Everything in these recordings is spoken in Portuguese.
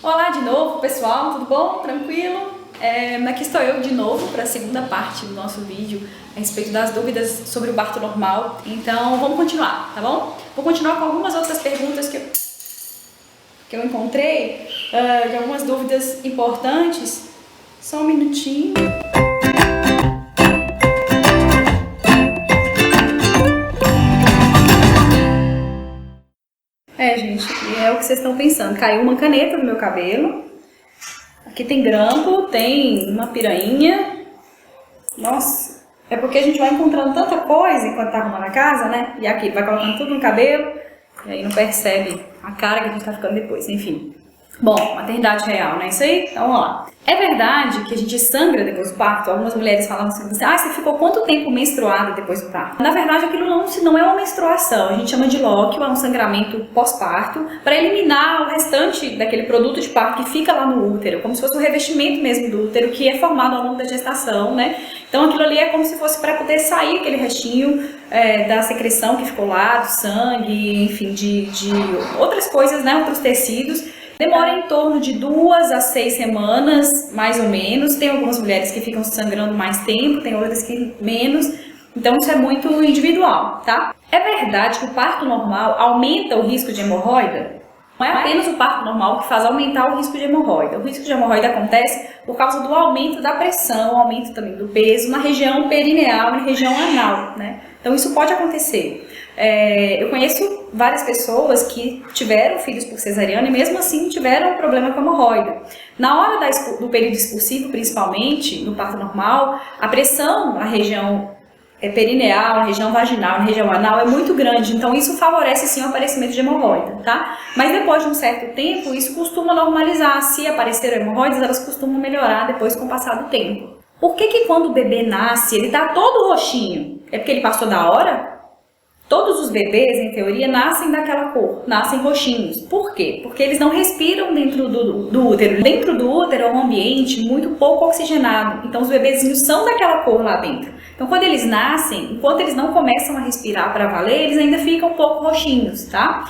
Olá de novo, pessoal, tudo bom? Tranquilo? Aqui estou eu de novo para a segunda parte do nosso vídeo a respeito das dúvidas sobre o parto normal. Então vamos continuar, tá bom? Vou continuar com algumas outras perguntas que eu encontrei, de algumas dúvidas importantes. Só um minutinho. Gente, é o que vocês estão pensando. Caiu uma caneta no meu cabelo. Aqui tem grampo, tem uma pirainha. Nossa, é porque a gente vai encontrando tanta coisa enquanto tá arrumando a casa, né? E aqui, vai colocando tudo no cabelo. E aí não percebe a cara que a gente tá ficando depois, enfim. Bom, maternidade real, não é isso aí? Então vamos lá. É verdade que a gente sangra depois do parto? Algumas mulheres falavam assim, você ficou quanto tempo menstruada depois do parto? Na verdade, aquilo não é uma menstruação, a gente chama de LOC, é um sangramento pós-parto, para eliminar o restante daquele produto de parto que fica lá no útero, como se fosse um revestimento mesmo do útero que é formado ao longo da gestação, né? Então aquilo ali é como se fosse para poder sair aquele restinho da secreção que ficou lá, do sangue, enfim, de outras coisas, né? Outros tecidos. Demora em torno de 2 a 6 semanas, mais ou menos. Tem algumas mulheres que ficam sangrando mais tempo, tem outras que menos. Então isso é muito individual, tá? É verdade que o parto normal aumenta o risco de hemorroida? Não é apenas o parto normal que faz aumentar o risco de hemorroida. O risco de hemorroida acontece por causa do aumento da pressão, aumento também do peso na região perineal e na região anal, né? Então isso pode acontecer. Eu conheço várias pessoas que tiveram filhos por cesariana e mesmo assim tiveram problema com hemorroida. Na hora do período expulsivo, principalmente, no parto normal, a pressão na região perineal, na região vaginal, na região anal é muito grande, então isso favorece sim o aparecimento de hemorroida, tá? Mas depois de um certo tempo, isso costuma normalizar. Se apareceram hemorroidas, elas costumam melhorar depois com o passar do tempo. Por que quando o bebê nasce, ele tá todo roxinho? É porque ele passou da hora? Todos os bebês, em teoria, nascem daquela cor, nascem roxinhos. Por quê? Porque eles não respiram dentro do útero. Dentro do útero é um ambiente muito pouco oxigenado, então os bebezinhos são daquela cor lá dentro. Então quando eles nascem, enquanto eles não começam a respirar para valer, eles ainda ficam um pouco roxinhos, tá?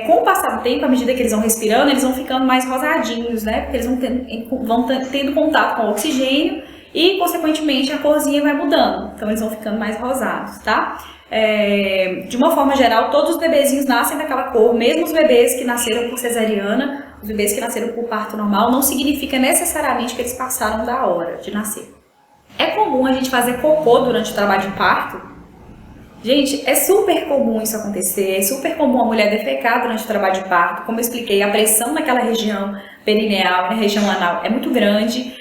Com o passar do tempo, à medida que eles vão respirando, eles vão ficando mais rosadinhos, né? Porque eles vão tendo contato com o oxigênio e, consequentemente, a corzinha vai mudando. Então eles vão ficando mais rosados, tá? De uma forma geral, todos os bebezinhos nascem daquela cor, mesmo os bebês que nasceram por cesariana, os bebês que nasceram por parto normal, não significa necessariamente que eles passaram da hora de nascer. É comum a gente fazer cocô durante o trabalho de parto? Gente, é super comum isso acontecer, é super comum a mulher defecar durante o trabalho de parto. Como eu expliquei, a pressão naquela região perineal, na região anal, é muito grande.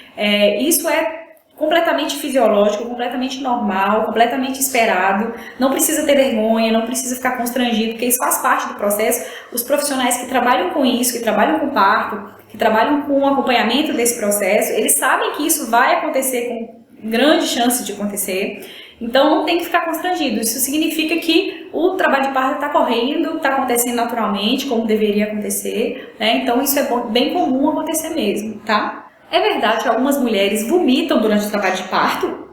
Isso é completamente fisiológico, completamente normal, completamente esperado. Não precisa ter vergonha, não precisa ficar constrangido, porque isso faz parte do processo. Os profissionais que trabalham com isso, que trabalham com parto, que trabalham com o acompanhamento desse processo, eles sabem que isso vai acontecer com grande chance de acontecer. Então não tem que ficar constrangido. Isso significa que o trabalho de parto está correndo, está acontecendo naturalmente, como deveria acontecer, né? Então isso é bem comum acontecer mesmo, tá? É verdade que algumas mulheres vomitam durante o trabalho de parto?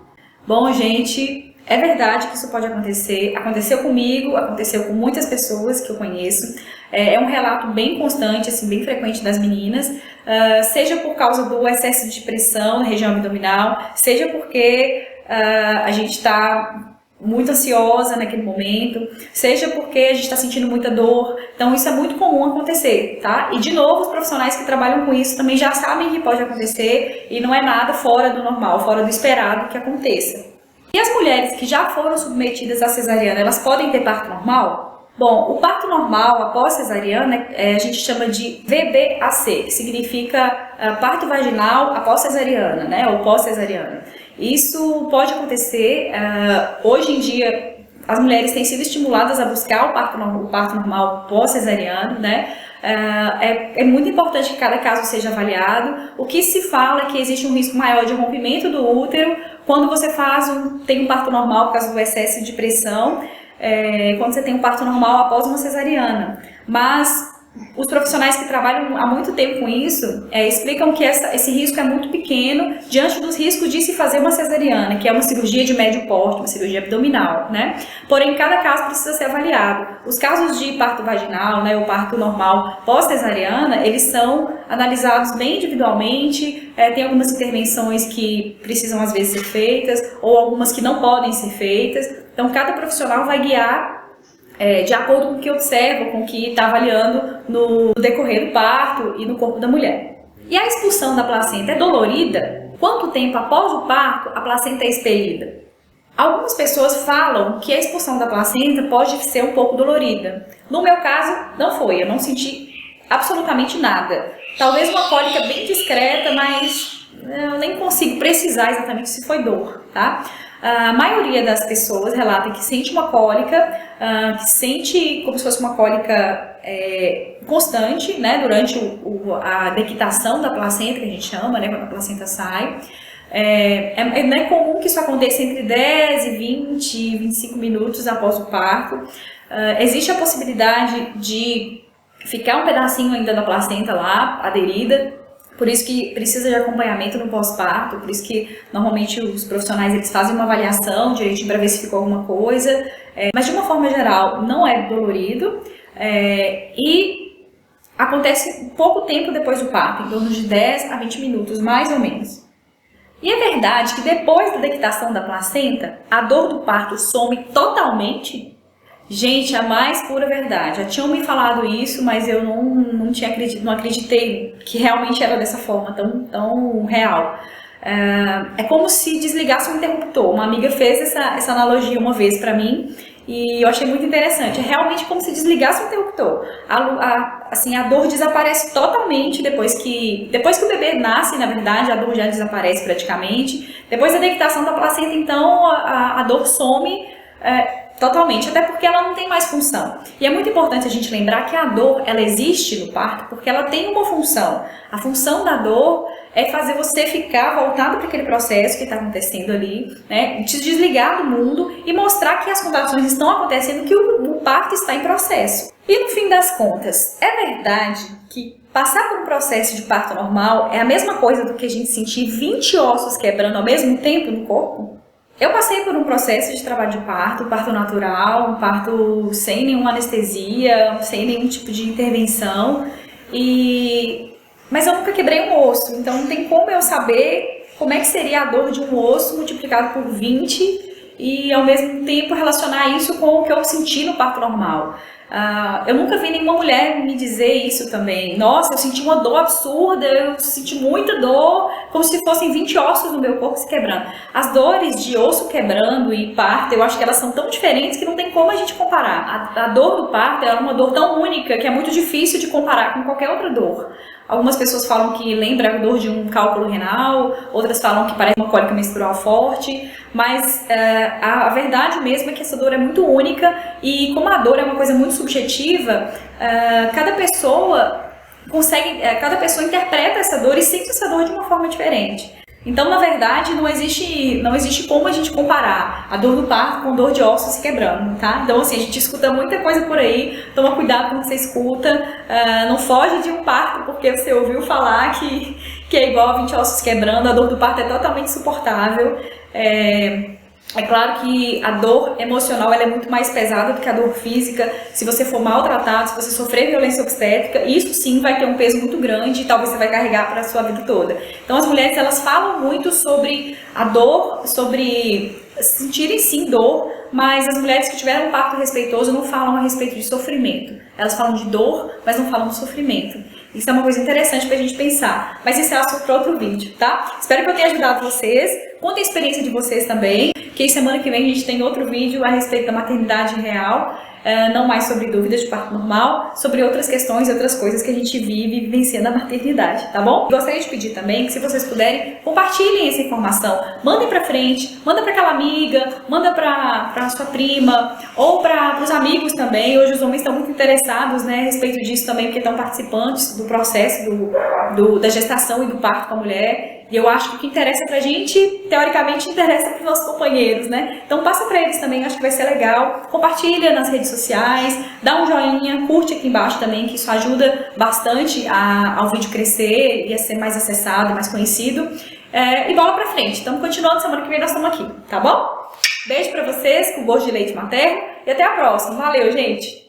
Bom, gente, é verdade que isso pode acontecer. Aconteceu comigo, aconteceu com muitas pessoas que eu conheço. É um relato bem constante, assim, bem frequente das meninas, seja por causa do excesso de pressão na região abdominal, seja porque a gente está muito ansiosa naquele momento, seja porque a gente está sentindo muita dor. Então isso é muito comum acontecer, tá? E de novo, os profissionais que trabalham com isso também já sabem que pode acontecer e não é nada fora do normal, fora do esperado que aconteça. E as mulheres que já foram submetidas à cesariana, elas podem ter parto normal? Bom, o parto normal após cesariana a gente chama de VBAC, que significa parto vaginal após cesariana, né? Ou pós-cesariana. Isso pode acontecer, hoje em dia as mulheres têm sido estimuladas a buscar o parto normal pós-cesariano, né? É muito importante que cada caso seja avaliado. O que se fala é que existe um risco maior de rompimento do útero quando você tem um parto normal por causa do excesso de pressão, quando você tem um parto normal após uma cesariana. Mas os profissionais que trabalham há muito tempo com isso explicam que esse risco é muito pequeno diante dos riscos de se fazer uma cesariana, que é uma cirurgia de médio porte, uma cirurgia abdominal, né? Porém, cada caso precisa ser avaliado. Os casos de parto vaginal, né, o parto normal pós-cesariana, eles são analisados bem individualmente, tem algumas intervenções que precisam às vezes ser feitas, ou algumas que não podem ser feitas. Então, cada profissional vai guiar de acordo com o que observa, com o que está avaliando no decorrer do parto e no corpo da mulher. E a expulsão da placenta é dolorida? Quanto tempo após o parto a placenta é expelida? Algumas pessoas falam que a expulsão da placenta pode ser um pouco dolorida. No meu caso, não foi, eu não senti absolutamente nada. Talvez uma cólica bem discreta, mas eu nem consigo precisar exatamente se foi dor, tá? A maioria das pessoas relata que sente uma cólica, que sente como se fosse uma cólica constante, né, durante a dequitação da placenta, que a gente chama, né, quando a placenta sai. Não é comum que isso aconteça entre 10 e 20, 25 minutos após o parto. Existe a possibilidade de ficar um pedacinho ainda da placenta lá, aderida. Por isso que precisa de acompanhamento no pós-parto, por isso que normalmente os profissionais eles fazem uma avaliação direitinho para ver se ficou alguma coisa, mas de uma forma geral não é dolorido e acontece pouco tempo depois do parto, em torno de 10 a 20 minutos, mais ou menos. E é verdade que depois da dequitação da placenta, a dor do parto some totalmente? Gente, a mais pura verdade. Já tinham me falado isso, mas eu não acreditei que realmente era dessa forma, tão real. É como se desligasse um interruptor. Uma amiga fez essa analogia uma vez pra mim e eu achei muito interessante. É realmente como se desligasse um interruptor. A dor desaparece totalmente depois que o bebê nasce, na verdade, a dor já desaparece praticamente. Depois da dequitação da placenta, então, a dor some totalmente, até porque ela não tem mais função. E é muito importante a gente lembrar que a dor, ela existe no parto porque ela tem uma função. A função da dor é fazer você ficar voltado para aquele processo que está acontecendo ali, né? Te desligar do mundo e mostrar que as contrações estão acontecendo, que o parto está em processo. E no fim das contas, é verdade que passar por um processo de parto normal é a mesma coisa do que a gente sentir 20 ossos quebrando ao mesmo tempo no corpo? Eu passei por um processo de trabalho de parto natural, um parto sem nenhuma anestesia, sem nenhum tipo de intervenção, mas eu nunca quebrei um osso, então não tem como eu saber como é que seria a dor de um osso multiplicado por 20 e ao mesmo tempo relacionar isso com o que eu senti no parto normal. Eu nunca vi nenhuma mulher me dizer isso também. Nossa, eu senti uma dor absurda, eu senti muita dor, como se fossem 20 ossos no meu corpo se quebrando. As dores de osso quebrando e parto, eu acho que elas são tão diferentes que não tem como a gente comparar. A dor do parto é uma dor tão única que é muito difícil de comparar com qualquer outra dor. Algumas pessoas falam que lembra a dor de um cálculo renal, outras falam que parece uma cólica menstrual forte, mas a verdade mesmo é que essa dor é muito única e como a dor é uma coisa muito subjetiva, cada pessoa interpreta essa dor e sente essa dor de uma forma diferente. Então, na verdade, não existe como a gente comparar a dor do parto com dor de ossos se quebrando, tá? Então, assim, a gente escuta muita coisa por aí, toma cuidado com o que você escuta, não foge de um parto porque você ouviu falar que é igual a 20 ossos quebrando, a dor do parto é totalmente insuportável. É claro que a dor emocional ela é muito mais pesada do que a dor física. Se você for maltratado, se você sofrer violência obstétrica, isso sim vai ter um peso muito grande e talvez você vai carregar para a sua vida toda. Então as mulheres elas falam muito sobre a dor, sobre sentirem sim dor, mas as mulheres que tiveram um parto respeitoso não falam a respeito de sofrimento. Elas falam de dor, mas não falam de sofrimento. Isso é uma coisa interessante pra gente pensar. Mas isso é assunto para outro vídeo, tá? Espero que eu tenha ajudado vocês. Contem a experiência de vocês também. Que semana que vem a gente tem outro vídeo a respeito da maternidade real. Não mais sobre dúvidas de parto normal, sobre outras questões e outras coisas que a gente vive vivenciando a maternidade, tá bom? Gostaria de pedir também que se vocês puderem, compartilhem essa informação. Mandem pra frente, manda pra aquela amiga, manda pra sua prima, ou para os amigos também. Hoje os homens estão muito interessados, né, a respeito disso também, porque estão participantes do processo da gestação e do parto com a mulher. E eu acho que o que interessa pra gente, teoricamente, interessa pros nossos companheiros, né? Então passa pra eles também, acho que vai ser legal. Compartilha nas redes sociais, dá um joinha, curte aqui embaixo também, que isso ajuda bastante ao vídeo crescer e a ser mais acessado, mais conhecido. E bola pra frente. Então, continuando, semana que vem nós estamos aqui, tá bom? Beijo pra vocês, com gosto de leite materno, e até a próxima. Valeu, gente!